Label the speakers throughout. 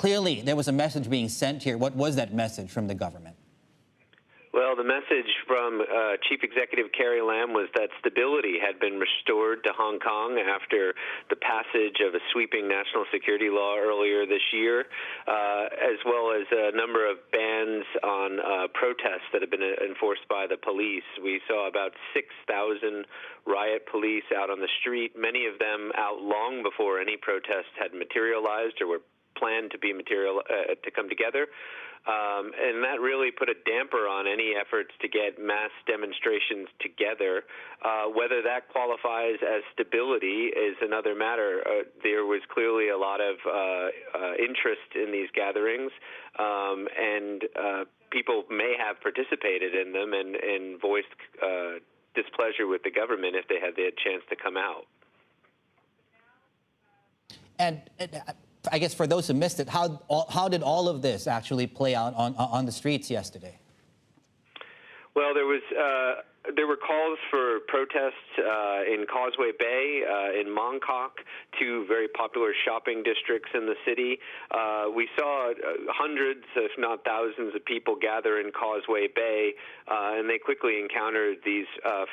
Speaker 1: clearly there was a message being sent here. What was that message from the government?
Speaker 2: Well, the message from Chief Executive Carrie Lam was that stability had been restored to Hong Kong after the passage of a sweeping national security law earlier this year, as well as a number of bans on protests that have been enforced by the police. We saw about 6,000 riot police out on the street, many of them out long before any protests had materialized or were planned to to come together. And that really put a damper on any efforts to get mass demonstrations together. Whether that qualifies as stability is another matter. There was clearly a lot of interest in these gatherings, and people may have participated in them and voiced displeasure with the government if they had the chance to come out.
Speaker 1: And I guess for those who missed it, how did all of this actually play out on the streets yesterday?
Speaker 2: Well, there were calls for protests in Causeway Bay, in Mongkok, two very popular shopping districts in the city. We saw hundreds, if not thousands, of people gather in Causeway Bay, and they quickly encountered these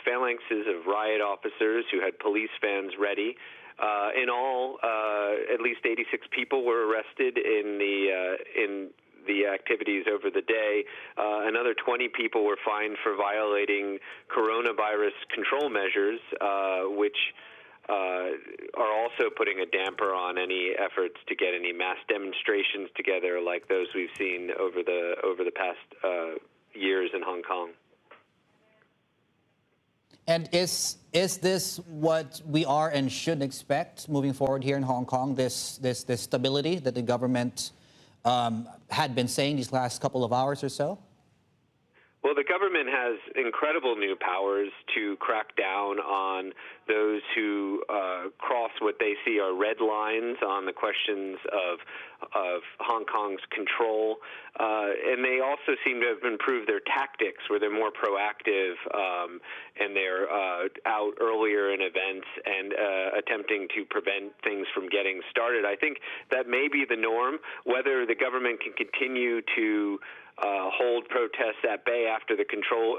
Speaker 2: phalanxes of riot officers who had police vans ready. In all, at least 86 people were arrested in the activities over the day. Another 20 people were fined for violating coronavirus control measures, which are also putting a damper on any efforts to get any mass demonstrations together like those we've seen over the past years in Hong Kong.
Speaker 1: And is this what we are and should expect moving forward here in Hong Kong, this stability that the government had been saying these last couple of hours or so?
Speaker 2: Well, the government has incredible new powers to crack down on those who cross what they see are red lines on the questions of Hong Kong's control. And they also seem to have improved their tactics, where they're more proactive and they're out earlier in events and attempting to prevent things from getting started. I think that may be the norm. Whether the government can continue to hold protests at bay after the control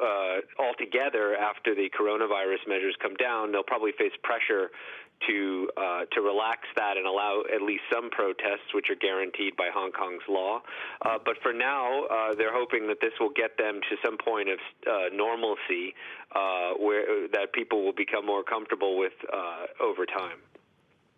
Speaker 2: altogether after the coronavirus measures come down, they'll probably face pressure to relax that and allow at least some protests, which are guaranteed by Hong Kong's law. But for now, they're hoping that this will get them to some point of normalcy, where that people will become more comfortable with over time.